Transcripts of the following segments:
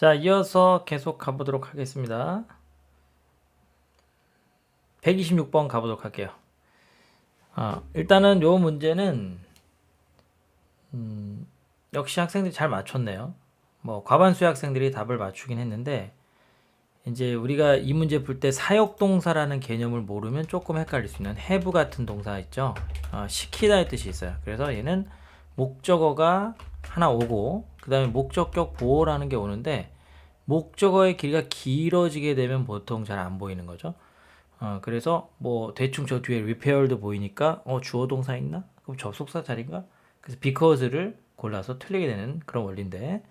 자, 이어서 계속 가보도록 하겠습니다. 126번 가보도록 할게요. 일단은 요 문제는 역시 학생들이 잘 맞췄네요. 뭐 과반수의 학생들이 답을 맞추긴 했는데 이제 우리가 이 문제 풀 때 사역동사라는 개념을 모르면 조금 헷갈릴 수 있는 have 같은 동사 있죠. 시키다의 뜻이 있어요. 그래서 얘는 목적어가 하나 오고 그 다음에 목적격 보어라는 게 오는데 목적어의 길이가 길어지게 되면 보통 잘 안 보이는 거죠. 그래서 뭐 대충 저 뒤에 repaired 보이니까 주어 동사 있나? 그럼 접속사 자리인가? 그래서 because를 골라서 틀리게 되는 그런 원리인데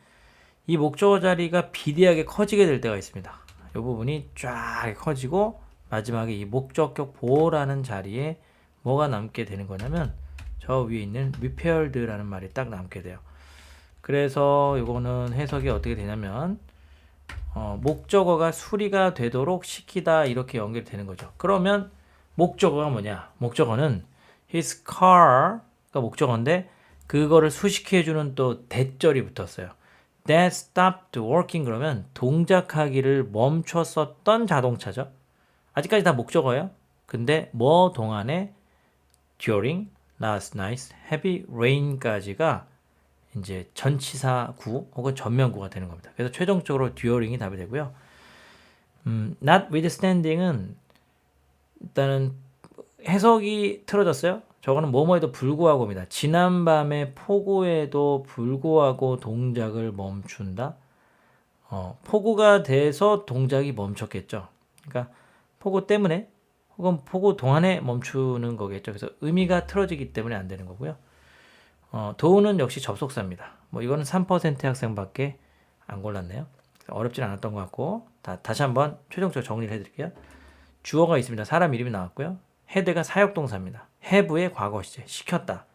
이 목적어 자리가 비대하게 커지게 될 때가 있습니다. 이 부분이 쫙 커지고 마지막에 이 목적격 보어라는 자리에 뭐가 남게 되는 거냐면 저 위에 있는 repaired라는 말이 딱 남게 돼요. 그래서 이거는 해석이 어떻게 되냐면 목적어가 수리가 되도록 시키다 이렇게 연결되는 거죠. 그러면 목적어가 뭐냐? 목적어는 his car가 목적어인데 그거를 수식해주는 또 대절이 붙었어요. That stopped working 그러면 동작하기를 멈췄었던 자동차죠. 아직까지 다 목적어예요. 근데 뭐 동안에 during last night's heavy rain까지가 이제 전치사구 혹은 전면구가 되는 겁니다. 그래서 최종적으로 during이 답이 되고요. notwithstanding은 일단은 해석이 틀어졌어요. 저거는 뭐뭐에도 불구하고입니다. 지난밤의 폭우에도 불구하고 동작을 멈춘다. 폭우가 돼서 동작이 멈췄겠죠. 그러니까 폭우 때문에 혹은 폭우 동안에 멈추는 거겠죠. 그래서 의미가 틀어지기 때문에 안 되는 거고요. 도우는 역시 접속사입니다. 뭐 이거는 3% 학생밖에 안 골랐네요. 어렵진 않았던 것 같고 다시 한번 최종적으로 정리를 해드릴게요. 주어가 있습니다. 사람 이름이 나왔고요. head가 사역동사입니다. have의 과거 시제 시켰다.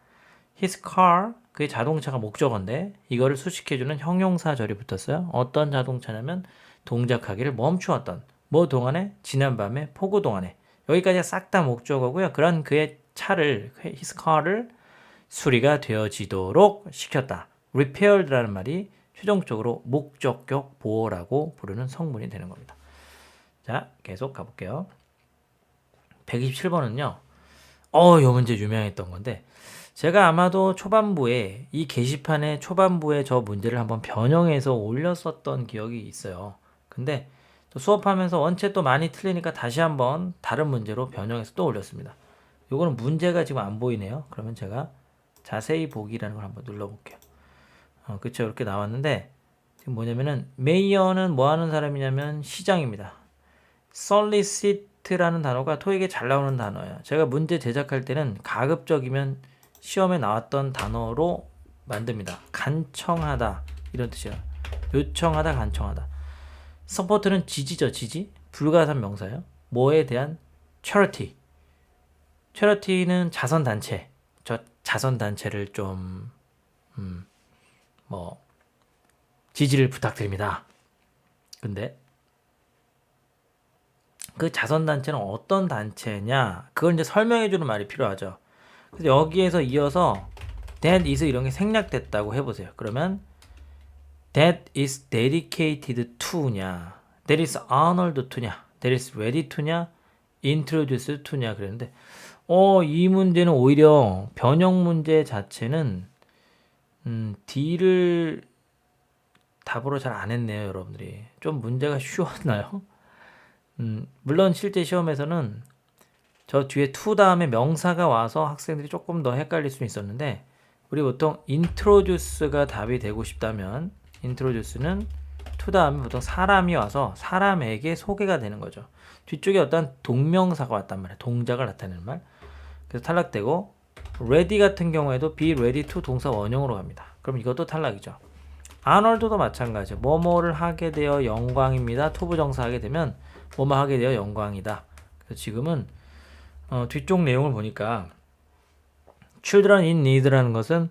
his car 그의 자동차가 목적어인데 이거를 수식해주는 형용사절이 붙었어요. 어떤 자동차냐면 동작하기를 멈추었던 뭐 동안에 지난밤에 폭우 동안에 여기까지가 싹 다 목적어고요. 그런 그의 차를 his car를 수리가 되어지도록 시켰다. repaired라는 말이 최종적으로 목적격 보어라고 부르는 성분이 되는 겁니다. 자, 계속 가볼게요. 127번은요. 이 문제 유명했던 건데 제가 아마도 초반부에 이 게시판에 초반부에 저 문제를 한번 변형해서 올렸었던 기억이 있어요. 근데 또 수업하면서 원체 또 많이 틀리니까 다시 한번 다른 문제로 변형해서 또 올렸습니다. 요거는 문제가 지금 안 보이네요. 그러면 제가 자세히 보기라는 걸 한번 눌러볼게요. 그쵸. 이렇게 나왔는데 지금 뭐냐면은 메이어는 뭐 하는 사람이냐면 시장입니다. solicit라는 단어가 토익에 잘 나오는 단어예요. 제가 문제 제작할 때는 가급적이면 시험에 나왔던 단어로 만듭니다. 간청하다 이런 뜻이에요. 요청하다 간청하다. 서포트는 지지죠. 지지. 불가산 명사예요. 뭐에 대한 charity. charity는 자선단체. 저 자선단체를 좀 지지를 부탁드립니다. 근데 그 자선단체는 어떤 단체냐? 그걸 이제 설명해주는 말이 필요하죠. 그래서 여기에서 이어서 that is 이런 게 생략됐다고 해보세요. 그러면 that is dedicated to냐? that is honored to냐? that is ready to냐? introduced to냐? 그랬는데 이 문제는 오히려 변형 문제 자체는 D를 답으로 잘 안 했네요, 여러분들이. 좀 문제가 쉬웠나요? 물론 실제 시험에서는 저 뒤에 to 다음에 명사가 와서 학생들이 조금 더 헷갈릴 수 있었는데 우리 보통 introduce가 답이 되고 싶다면 introduce는 to 다음에 보통 사람이 와서 사람에게 소개가 되는 거죠. 뒤쪽에 어떤 동명사가 왔단 말이에요. 동작을 나타내는 말. 그래서 탈락되고 ready 같은 경우에도 be ready to 동사 원형으로 갑니다. 그럼 이것도 탈락이죠. honored도 마찬가지죠. 뭐뭐를 하게 되어 영광입니다. to 부정사 하게 되면 뭐뭐 하게 되어 영광이다. 그래서 지금은 뒤쪽 내용을 보니까 children in need라는 것은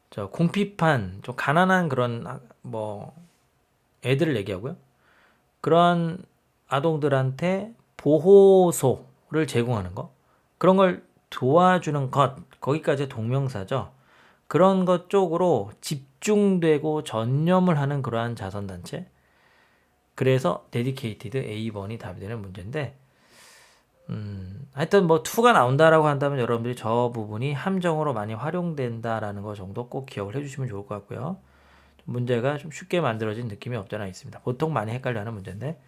저 궁핍한 좀 가난한 그런 뭐 애들을 얘기하고요. 그런 아동들한테 보호소를 제공하는 거 그런 걸 도와주는 것 거기까지 동명사죠. 그런 것 쪽으로 집중되고 전념을 하는 그러한 자선단체 그래서 dedicated A번이 답이 되는 문제인데 하여튼 뭐 2가 나온다라고 한다면 여러분들이 저 부분이 함정으로 많이 활용된다라는 거 정도 꼭 기억을 해주시면 좋을 것 같고요. 문제가 좀 쉽게 만들어진 느낌이 없잖아 있습니다. 보통 많이 헷갈려하는 문제인데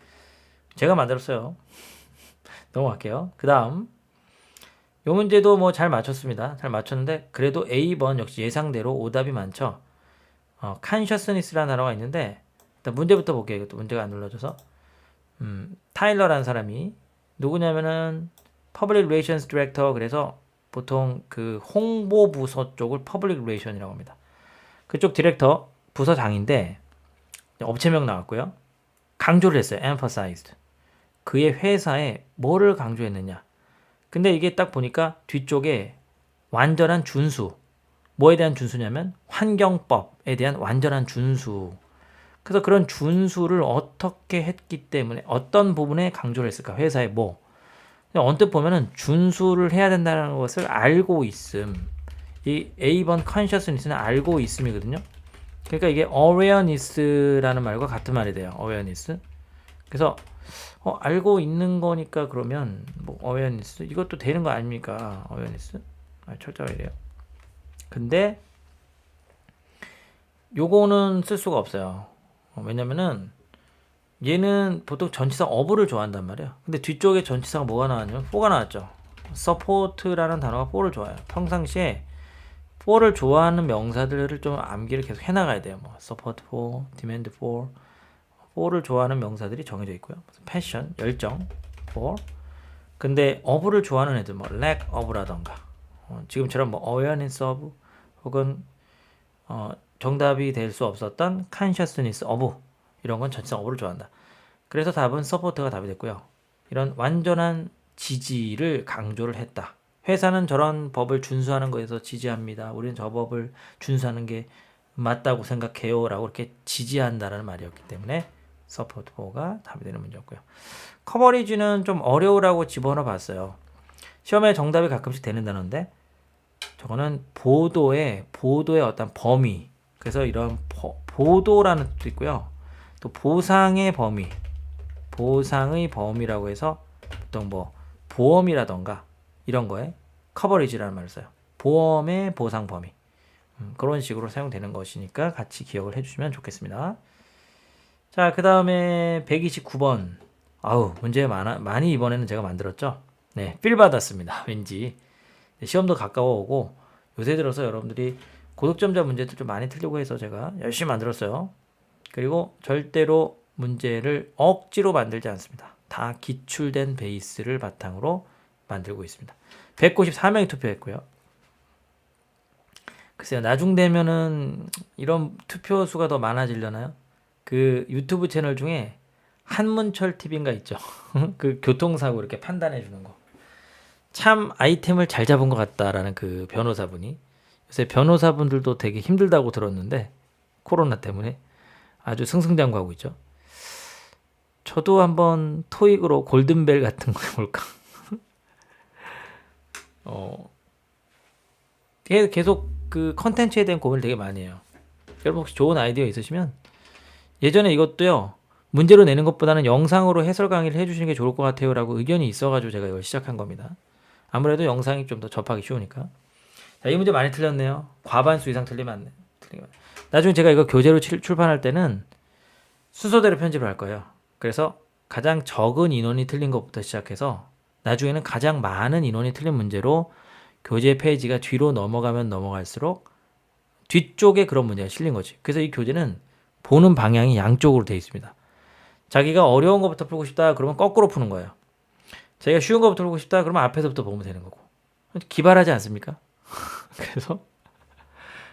제가 만들었어요. 넘어갈게요. 그 다음 이 문제도 뭐 잘 맞췄습니다. 잘 맞췄는데 그래도 A번 역시 예상대로 오답이 많죠. consciousness라는 단어가 있는데 일단 문제부터 볼게요. 이것도 문제가 안 눌러져서 타일러라는 사람이 누구냐면은 Public Relations Director, 그래서 보통 그 홍보 부서 쪽을 Public Relation이라고 합니다. 그쪽 디렉터 부서장인데 업체명 나왔고요. 강조를 했어요. emphasized. 그의 회사에 뭐를 강조했느냐. 근데 이게 딱 보니까 뒤쪽에 완전한 준수. 뭐에 대한 준수냐면 환경법에 대한 완전한 준수. 그래서 그런 준수를 어떻게 했기 때문에 어떤 부분에 강조를 했을까? 회사에 뭐. 언뜻 보면은 준수를 해야 된다는 것을 알고 있음. 이 A번 consciousness는 알고 있음이거든요. 그러니까 이게 awareness라는 말과 같은 말이 돼요. awareness. 그래서 알고 있는 거니까 그러면 뭐 awareness 이것도 되는 거 아닙니까? awareness. 철저하게 돼요. 근데 요거는 쓸 수가 없어요. 왜냐면은 얘는 보통 전치사 of를 좋아한단 말이에요. 근데 뒤쪽에 전치사가 뭐가 나왔냐면 for가 나왔죠. support라는 단어가 for를 좋아해요. 평상시에 for를 좋아하는 명사들을 좀 암기를 계속 해나가야 돼요. 뭐 support for, demand for, for를 좋아하는 명사들이 정해져 있고요. passion, 열정, for. 근데 of를 좋아하는 애들 뭐 lack of라던가 지금처럼 뭐 awareness of 혹은 정답이 될 수 없었던 consciousness of 이런 건 전치사 of를 좋아한다. 그래서 답은 support가 답이 됐고요. 이런 완전한 지지를 강조를 했다. 회사는 저런 법을 준수하는 거에서 지지합니다. 우리는 저 법을 준수하는 게 맞다고 생각해요. 라고 이렇게 지지한다라는 말이었기 때문에 support for가 답이 되는 문제였고요. 커버리지는 좀 어려우라고 집어넣어 봤어요. 시험에 정답이 가끔씩 되는 단어인데 저거는 보도의 어떤 범위. 그래서 이런 보도라는 뜻도 있고요. 또 보상의 범위. 보상의 범위라고 해서 보통 뭐 보험이라던가 이런 거에 커버리지라는 말을 써요. 보험의 보상 범위. 그런 식으로 사용되는 것이니까 같이 기억을 해주시면 좋겠습니다. 자, 그 다음에 129번. 아우, 문제 많이 이번에는 제가 만들었죠. 네, 필 받았습니다. 왠지. 시험도 가까워 오고 요새 들어서 여러분들이 고득점자 문제들 좀 많이 틀려고 해서 제가 열심히 만들었어요. 그리고 절대로 문제를 억지로 만들지 않습니다. 다 기출된 베이스를 바탕으로 만들고 있습니다. 194명이 투표했고요. 글쎄요, 나중 되면은 이런 투표 수가 더 많아지려나요? 그 유튜브 채널 중에 한문철 TV인가 있죠. 그 교통사고 이렇게 판단해 주는 거. 참 아이템을 잘 잡은 것 같다라는 그 변호사분이. 요새 변호사분들도 되게 힘들다고 들었는데 코로나 때문에 아주 승승장구하고 있죠. 저도 한번 토익으로 골든벨 같은 거 해볼까? 계속 그 컨텐츠에 대한 고민을 되게 많이 해요. 여러분 혹시 좋은 아이디어 있으시면 예전에 이것도요. 문제로 내는 것보다는 영상으로 해설 강의를 해주시는 게 좋을 것 같아요 라고 의견이 있어가지고 제가 이걸 시작한 겁니다. 아무래도 영상이 좀 더 접하기 쉬우니까. 자, 이 문제 많이 틀렸네요. 과반수 이상 틀리면 안 돼. 나중에 제가 이거 교재로 출판할 때는 순서대로 편집을 할 거예요. 그래서 가장 적은 인원이 틀린 것부터 시작해서 나중에는 가장 많은 인원이 틀린 문제로 교재 페이지가 뒤로 넘어가면 넘어갈수록 뒤쪽에 그런 문제가 실린 거지. 그래서 이 교재는 보는 방향이 양쪽으로 되어 있습니다. 자기가 어려운 것부터 풀고 싶다 그러면 거꾸로 푸는 거예요. 자기가 쉬운 것부터 풀고 싶다 그러면 앞에서부터 보면 되는 거고. 기발하지 않습니까? 그래서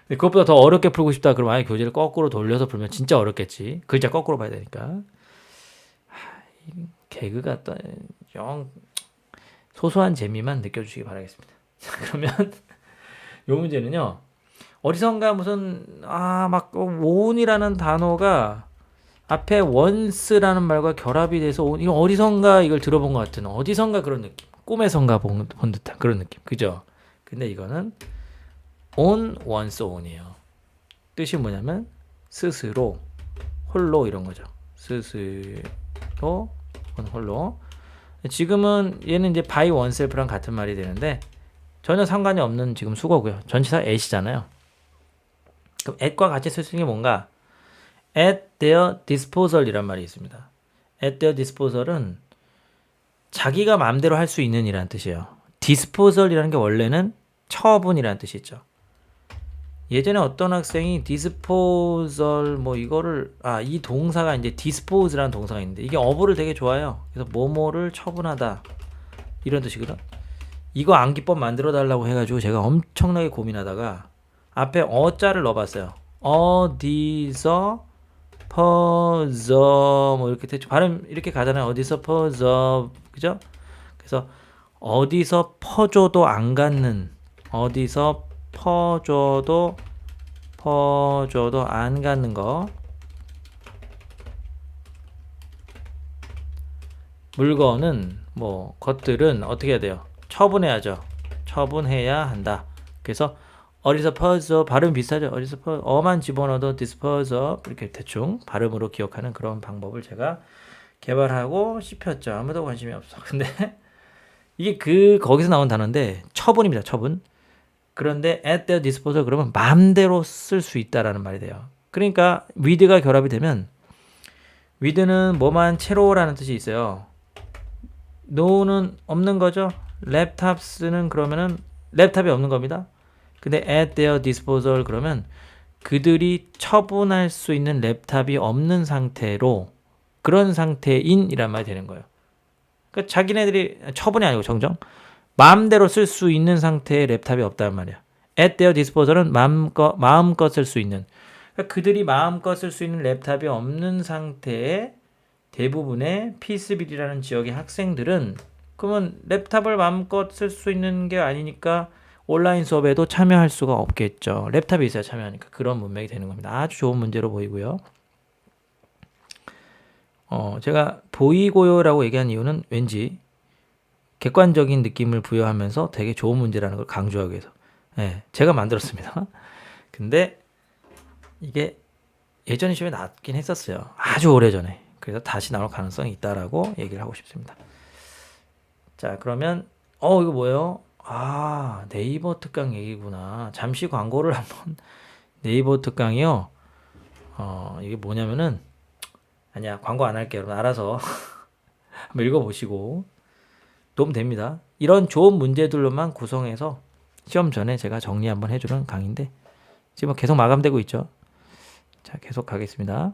그것보다 더 어렵게 풀고 싶다 그러면 아예 교재를 거꾸로 돌려서 풀면 진짜 어렵겠지. 글자 거꾸로 봐야 되니까. 개그가 영 소소한 재미만 느껴주시기 바라겠습니다. 자, 그러면 요 문제는요. 어디선가 무슨 막 온이라는 단어가 앞에 once라는 말과 결합이 돼서 이거 어디선가 이걸 들어본 것 같은 어디선가 그런 느낌. 꿈에선가 본 듯한 그런 느낌. 그죠? 근데 이거는 on, once, on이에요. 뜻이 뭐냐면 스스로, 홀로 이런 거죠. 스스로 홀로. 지금은 얘는 이제 by oneself랑 같은 말이 되는데 전혀 상관이 없는 지금 수거고요. 전치사 at이잖아요. 그럼 at과 같이 쓸 수 있는 게 뭔가? at their disposal이란 말이 있습니다. at their disposal은 자기가 마음대로 할 수 있는 이라는 뜻이에요. disposal이라는 게 원래는 처분이라는 뜻이 있죠. 예전에 어떤 학생이 disposal 뭐 이거를 이 동사가 이제 dispose라는 동사가 있는데 이게 어부를 되게 좋아해요. 그래서 뭐뭐를 처분하다 이런 뜻이거든. 이거 암기법 만들어 달라고 해가지고 제가 엄청나게 고민하다가 앞에 어자를 넣어봤어요. 어디서 퍼져 뭐 이렇게 대충 발음 이렇게 가잖아요. 어디서 퍼져 그죠? 그래서 어디서 퍼줘도 안 갖는 어디서 퍼줘도 안 갖는 거 물건은 뭐 것들은 어떻게 해야 돼요? 처분해야죠. 처분해야 한다. 그래서 어디서 퍼져 발음 비슷하죠. 어디서 어만 집어넣어도 dispose of 이렇게 대충 발음으로 기억하는 그런 방법을 제가 개발하고 씹혔죠. 아무도 관심이 없어. 근데 이게 거기서 나온 단어인데 처분입니다. 처분. 그런데 at their disposal 그러면 마음대로 쓸 수 있다라는 말이 돼요. 그러니까 with가 결합이 되면 with는 뭐만 채로라는 뜻이 있어요. no는 없는 거죠. laptops는 그러면은 랩탑이 없는 겁니다. 근데 at their disposal 그러면 그들이 처분할 수 있는 랩탑이 없는 상태로 그런 상태인이란 말이 되는 거예요. 그러니까 자기네들이 처분이 아니고 정정 마음대로 쓸 수 있는 상태의 랩탑이 없다는 말이야. at their disposal은 마음껏 쓸 수 있는 그러니까 그들이 마음껏 쓸 수 있는 랩탑이 없는 상태의 대부분의 피스빌이라는 지역의 학생들은 그러면 랩탑을 마음껏 쓸 수 있는 게 아니니까 온라인 수업에도 참여할 수가 없겠죠. 랩탑이 있어야 참여하니까 그런 문맥이 되는 겁니다. 아주 좋은 문제로 보이고요. 제가 보이고요라고 얘기한 이유는 왠지 객관적인 느낌을 부여하면서 되게 좋은 문제라는 걸 강조하기 위해서 제가 만들었습니다. 근데 이게 예전에 시험에 나왔긴 했었어요. 아주 오래전에. 그래서 다시 나올 가능성이 있다라고 얘기를 하고 싶습니다. 자, 그러면 이거 뭐예요? 네이버 특강 얘기구나. 잠시 광고를 한번 네이버 특강이요. 이게 뭐냐면은 아니야, 광고 안 할게요. 여러분 알아서 한번 읽어보시고 도움 됩니다. 이런 좋은 문제들로만 구성해서 시험 전에 제가 정리 한번 해주는 강의인데 지금 계속 마감되고 있죠. 자, 계속 가겠습니다.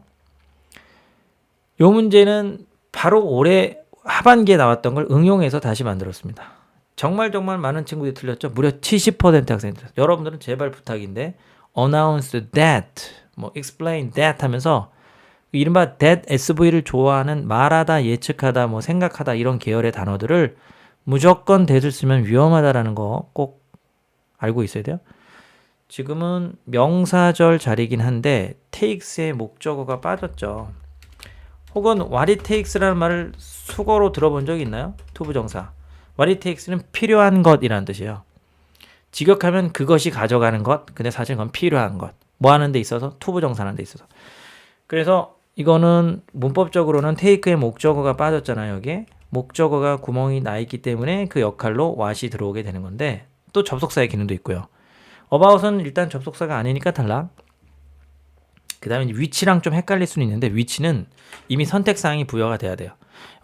요 문제는 바로 올해 하반기에 나왔던 걸 응용해서 다시 만들었습니다. 정말 많은 친구들이 틀렸죠. 무려 70% 학생들. 여러분들은 제발 부탁인데 announce that, 뭐 explain that 하면서 이른바 that SV를 좋아하는 말하다, 예측하다, 뭐 생각하다 이런 계열의 단어들을 무조건 that을 쓰면 위험하다라는 거 꼭 알고 있어야 돼요. 지금은 명사절 자리긴 한데 takes의 목적어가 빠졌죠. 혹은 what it takes라는 말을 수거로 들어본 적이 있나요? 투부정사. what it takes는 필요한 것이라는 뜻이에요. 직역하면 그것이 가져가는 것, 근데 사실 그건 필요한 것. 뭐 하는 데 있어서? 투부정사하는 데 있어서. 그래서 이거는 문법적으로는 take의 목적어가 빠졌잖아요. 여기에. 목적어가 구멍이 나 있기 때문에 그 역할로 what이 들어오게 되는 건데 또 접속사의 기능도 있고요. about은 일단 접속사가 아니니까 탈락. 그 다음에 위치랑 좀 헷갈릴 수는 있는데 위치는 이미 선택사항이 부여가 돼야 돼요.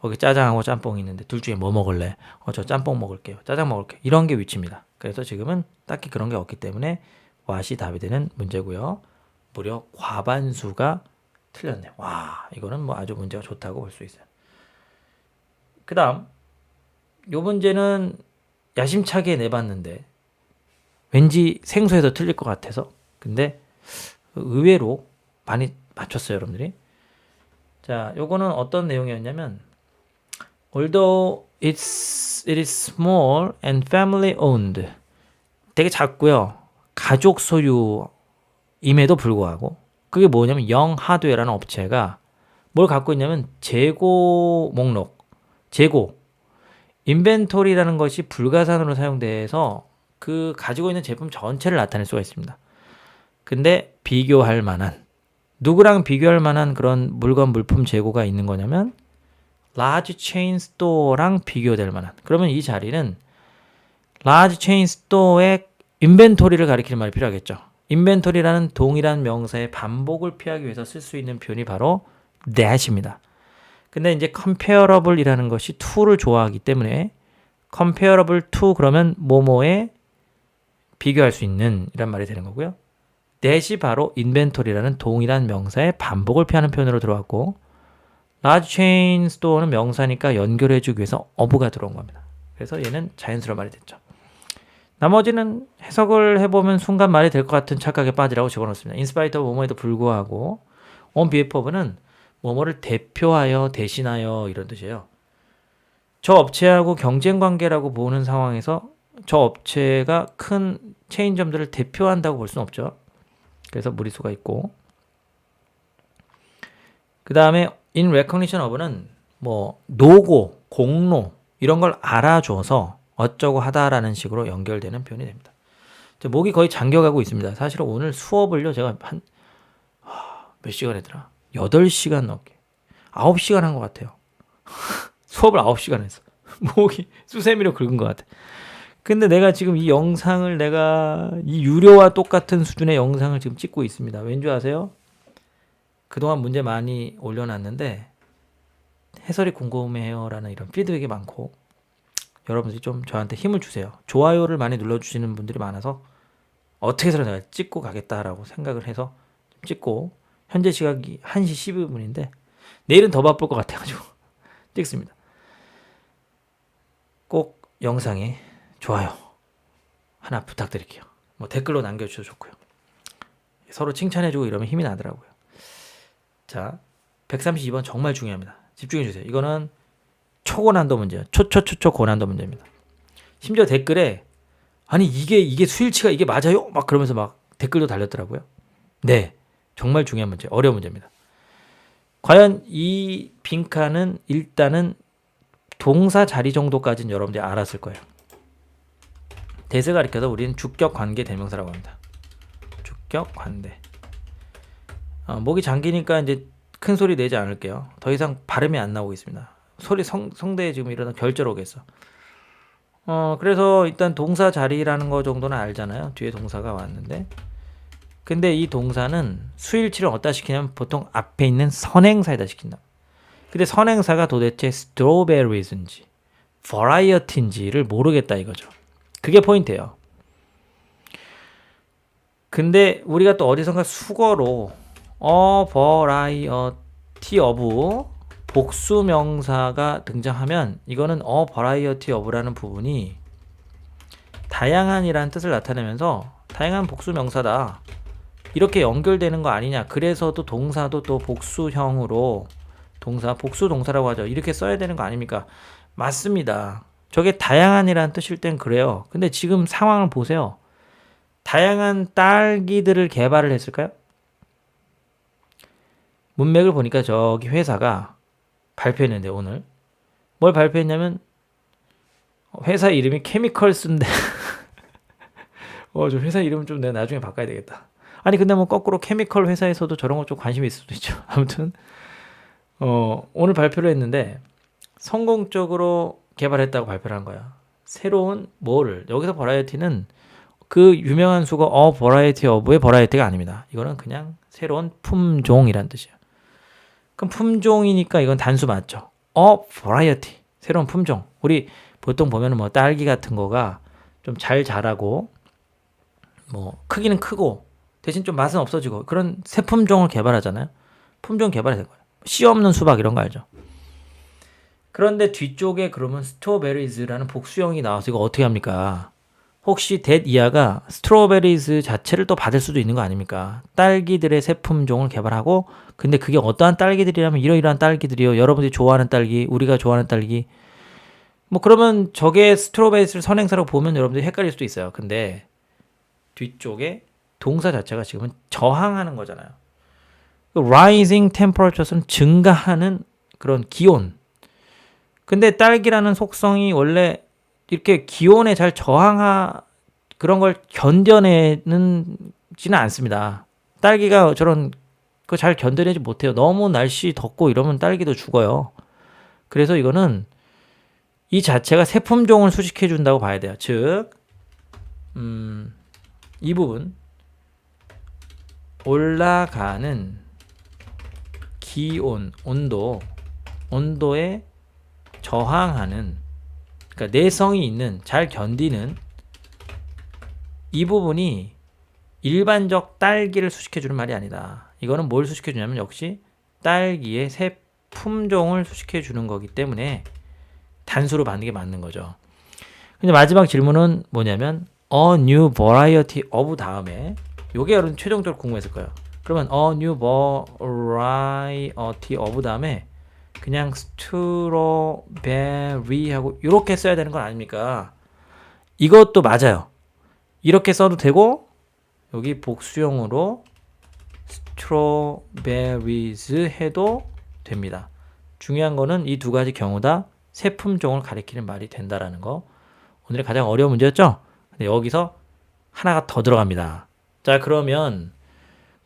여기 짜장하고 짬뽕이 있는데 둘 중에 뭐 먹을래? 저 짬뽕 먹을게요. 짜장 먹을게요. 이런 게 위치입니다. 그래서 지금은 딱히 그런 게 없기 때문에 what이 답이 되는 문제고요. 무려 과반수가 틀렸네요. 와, 이거는 뭐 아주 문제가 좋다고 볼 수 있어요. 그 다음 요 문제는 야심차게 내봤는데 왠지 생소해서 틀릴 것 같아서 근데 의외로 많이 맞췄어요, 여러분들이. 자, 요거는 어떤 내용이었냐면 although it is small and family owned 되게 작고요. 가족 소유임에도 불구하고 그게 뭐냐면 영 하드웨어라는 업체가 뭘 갖고 있냐면 재고 목록, 재고 인벤토리라는 것이 불가산으로 사용돼서 그 가지고 있는 제품 전체를 나타낼 수가 있습니다. 근데 비교할 만한 누구랑 비교할 만한 그런 물품 재고가 있는 거냐면 large chain store랑 비교될 만한. 그러면 이 자리는 large chain store의 인벤토리를 가리키는 말이 필요하겠죠. 인벤토리라는 동일한 명사의 반복을 피하기 위해서 쓸 수 있는 표현이 바로 that입니다. 근데 이제 comparable이라는 것이 to를 좋아하기 때문에 comparable to 그러면 뭐뭐에 비교할 수 있는 이란 말이 되는 거고요. that이 바로 인벤토리라는 동일한 명사의 반복을 피하는 표현으로 들어왔고 large chain store는 명사니까 연결해주기 위해서 of가 들어온 겁니다. 그래서 얘는 자연스러운 말이 됐죠. 나머지는 해석을 해보면 순간 말이 될 것 같은 착각에 빠지라고 집어넣습니다. in spite of 뭐뭐에도 불구하고 on behalf of는 뭐뭐를 대표하여 대신하여 이런 뜻이에요. 저 업체하고 경쟁 관계라고 보는 상황에서 저 업체가 큰 체인점들을 대표한다고 볼 수는 없죠. 그래서 무리수가 있고 그 다음에 in recognition of는 뭐 노고, 공로 이런 걸 알아줘서 어쩌고 하다라는 식으로 연결되는 표현이 됩니다. 목이 거의 잠겨가고 있습니다. 사실은 오늘 수업을요 제가 몇 시간 했더라? 8시간 넘게 9시간 한 것 같아요. 수업을 9시간 했어. 목이 수세미로 긁은 것 같아. 근데 내가 지금 이 영상을 내가 이 유료와 똑같은 수준의 영상을 지금 찍고 있습니다. 왠지 아세요? 그동안 문제 많이 올려놨는데 해설이 궁금해요라는 이런 피드백이 많고 여러분들이 좀 저한테 힘을 주세요. 좋아요를 많이 눌러주시는 분들이 많아서 어떻게 해서 내가 찍고 가겠다라고 생각을 해서 찍고 현재 시각이 1시 12분인데 내일은 더 바쁠 것 같아가지고 찍습니다. 꼭 영상에 좋아요 하나 부탁드릴게요. 뭐 댓글로 남겨주셔도 좋고요. 서로 칭찬해주고 이러면 힘이 나더라고요. 자, 132번 정말 중요합니다. 집중해주세요. 이거는 초고난도 문제예요. 초초초초 고난도 문제입니다. 심지어 댓글에 아니 이게 수일치가 이게 맞아요? 막 그러면서 막 댓글도 달렸더라고요. 네, 정말 중요한 문제, 어려운 문제입니다. 과연 이 빈칸은 일단은 동사 자리 정도까지는 여러분들이 알았을 거예요. 대세 가리켜서 우리는 주격 관계 대명사라고 합니다. 주격 관대. 목이 잠기니까 이제 큰 소리 내지 않을게요. 더 이상 발음이 안 나오고 있습니다. 소리 성대에 지금 이러다 결절 오겠어. 그래서 일단 동사 자리라는 거 정도는 알잖아요. 뒤에 동사가 왔는데. 근데 이 동사는 수일치를 어디다 시키냐면 보통 앞에 있는 선행사에다 시킨다. 근데 선행사가 도대체 strawberries인지 variety인지를 모르겠다 이거죠. 그게 포인트예요. 근데 우리가 또 어디선가 수거로 variety of 복수명사가 등장하면 이거는 variety of라는 부분이 다양한이라는 뜻을 나타내면서 다양한 복수명사다. 이렇게 연결되는 거 아니냐. 그래서 또 동사도 또 복수형으로 복수 동사라고 하죠. 이렇게 써야 되는 거 아닙니까? 맞습니다. 저게 다양한이라는 뜻일 땐 그래요. 근데 지금 상황을 보세요. 다양한 딸기들을 개발을 했을까요? 문맥을 보니까 저기 회사가 발표했는데 오늘 뭘 발표했냐면 회사 이름이 케미컬스인데 저 회사 이름 좀 내가 나중에 바꿔야 되겠다. 아니 근데 뭐 거꾸로 케미컬 회사에서도 저런 거 좀 관심이 있을 수도 있죠. 아무튼 오늘 발표를 했는데 성공적으로 개발했다고 발표를 한 거야. 새로운 뭐를 여기서 버라이어티는 그 유명한 수거 버라이어티 of의 버라이어티가 아닙니다. 이거는 그냥 새로운 품종이란 뜻이에요. 그럼 품종이니까 이건 단수 맞죠. variety 새로운 품종. 우리 보통 보면은 뭐 딸기 같은 거가 좀 잘 자라고 뭐 크기는 크고 대신 좀 맛은 없어지고 그런 새 품종을 개발하잖아요. 품종 개발이 된 거예요. 씨 없는 수박 이런 거 알죠. 그런데 뒤쪽에 그러면 strawberries라는 복수형이 나와서 이거 어떻게 합니까? 혹시 that 이하가 strawberries 자체를 또 받을 수도 있는 거 아닙니까? 딸기들의 새 품종을 개발하고 근데 그게 어떠한 딸기들이라면 이러이러한 딸기들이요. 여러분들이 좋아하는 딸기, 우리가 좋아하는 딸기. 뭐 그러면 저게 strawberries를 선행사라고 보면 여러분들이 헷갈릴 수도 있어요. 근데 뒤쪽에 동사 자체가 지금은 저항하는 거잖아요. rising temperatures는 증가하는 그런 기온. 근데 딸기라는 속성이 원래 이렇게 기온에 잘 그런 걸 견뎌내지는 않습니다. 딸기가 저런 그거 잘 견뎌내지 못해요. 너무 날씨 덥고 이러면 딸기도 죽어요. 그래서 이거는 이 자체가 새 품종을 수식해 준다고 봐야 돼요. 즉, 이 부분 올라가는 기온, 온도에 저항하는, 그러니까 내성이 있는, 잘 견디는 이 부분이 일반적 딸기를 수식해주는 말이 아니다. 이거는 뭘 수식해주냐면 역시 딸기의 새 품종을 수식해주는 거기 때문에 단수로 받는 게 맞는 거죠. 근데 마지막 질문은 뭐냐면 a new variety of 다음에 요게 여러분 최종적으로 궁금했을 거예요. 그러면 a new variety of 다음에 그냥 strawberry 하고 이렇게 써야 되는 건 아닙니까? 이것도 맞아요. 이렇게 써도 되고 여기 복수형으로 strawberries 해도 됩니다. 중요한 거는 이 두 가지 경우 다 새 품종을 가리키는 말이 된다라는 거. 오늘의 가장 어려운 문제였죠? 근데 여기서 하나가 더 들어갑니다. 자, 그러면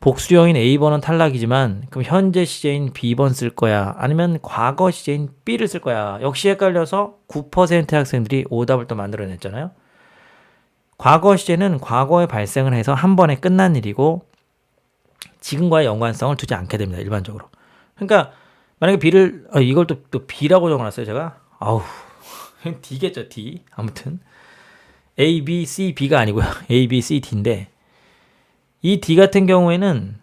복수형인 A번은 탈락이지만 그럼 현재 시제인 B번 쓸 거야? 아니면 과거 시제인 B를 쓸 거야? 역시 헷갈려서 9%의 학생들이 오답을 또 만들어냈잖아요. 과거 시제는 과거에 발생을 해서 한 번에 끝난 일이고 지금과의 연관성을 두지 않게 됩니다. 일반적으로. 그러니까 만약에 B를 이걸 또 B라고 적어놨어요. 제가. 아우 D겠죠. D. 아무튼 A, B, C, B가 아니고요. A, B, C, D인데 이 D 같은 경우에는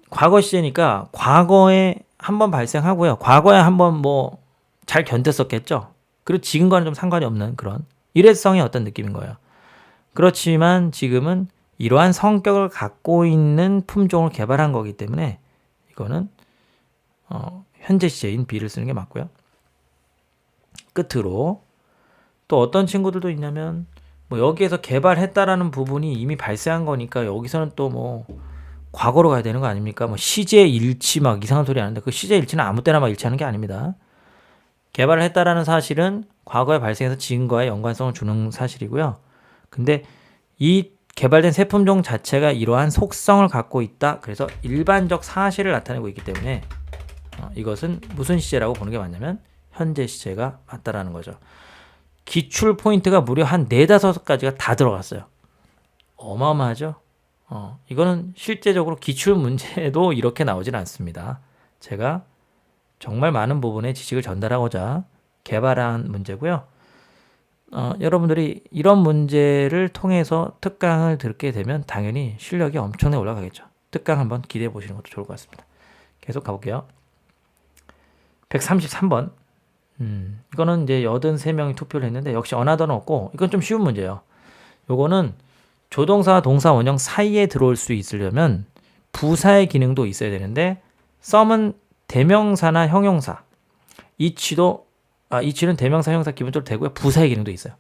과거 시제니까 과거에 한 번 발생하고요. 과거에 한 번 뭐 잘 견뎠었겠죠. 그리고 지금과는 좀 상관이 없는 그런 일회성의 어떤 느낌인 거예요. 그렇지만 지금은 이러한 성격을 갖고 있는 품종을 개발한 거기 때문에 이거는 현재 시제인 B를 쓰는 게 맞고요. 끝으로 또 어떤 친구들도 있냐면 뭐 여기에서 개발했다라는 부분이 이미 발생한 거니까 여기서는 또 뭐 과거로 가야 되는 거 아닙니까? 뭐 시제 일치 막 이상한 소리 하는데 그 시제 일치는 아무 때나 막 일치하는 게 아닙니다. 개발을 했다라는 사실은 과거에 발생해서 지금과의 연관성을 주는 사실이고요. 근데 이 개발된 새 품종 자체가 이러한 속성을 갖고 있다. 그래서 일반적 사실을 나타내고 있기 때문에 이것은 무슨 시제라고 보는 게 맞냐면 현재 시제가 맞다라는 거죠. 기출 포인트가 무려 한 4-5가지가 다 들어갔어요. 어마어마하죠? 이거는 실제적으로 기출 문제도 이렇게 나오진 않습니다. 제가 정말 많은 부분의 지식을 전달하고자 개발한 문제고요. 여러분들이 이런 문제를 통해서 특강을 듣게 되면 당연히 실력이 엄청나게 올라가겠죠. 특강 한번 기대해 보시는 것도 좋을 것 같습니다. 계속 가볼게요. 133번. 이거는 이제 83명이 투표를 했는데 역시 어나더는 없고 이건 좀 쉬운 문제예요. 요거는 조동사와 동사 원형 사이에 들어올 수 있으려면 부사의 기능도 있어야 되는데 some은 대명사나 형용사, each는 대명사 형용사 기본적으로 되고요. 부사의 기능도 있어요.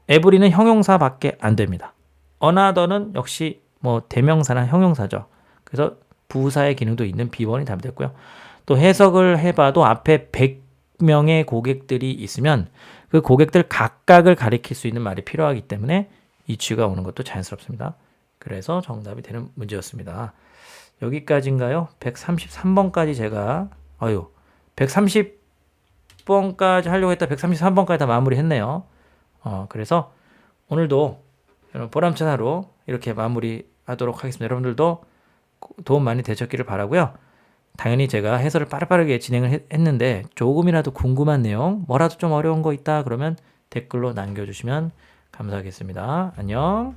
every는 형용사밖에 안 됩니다. another는 역시 뭐 대명사나 형용사죠. 그래서 부사의 기능도 있는 B번이 답됐고요. 또 해석을 해봐도 앞에 100명의 고객들이 있으면 그 고객들 각각을 가리킬 수 있는 말이 필요하기 때문에 each가 오는 것도 자연스럽습니다. 그래서 정답이 되는 문제였습니다. 여기까지인가요? 133번까지 제가 130번까지 하려고 했다 133번까지 다 마무리했네요. 그래서 오늘도 보람찬 하루 이렇게 마무리하도록 하겠습니다. 여러분들도 도움 많이 되셨기를 바라고요. 당연히 제가 해설을 빠르게 진행을 했는데 조금이라도 궁금한 내용, 뭐라도 좀 어려운 거 있다 그러면 댓글로 남겨주시면 감사하겠습니다. 안녕.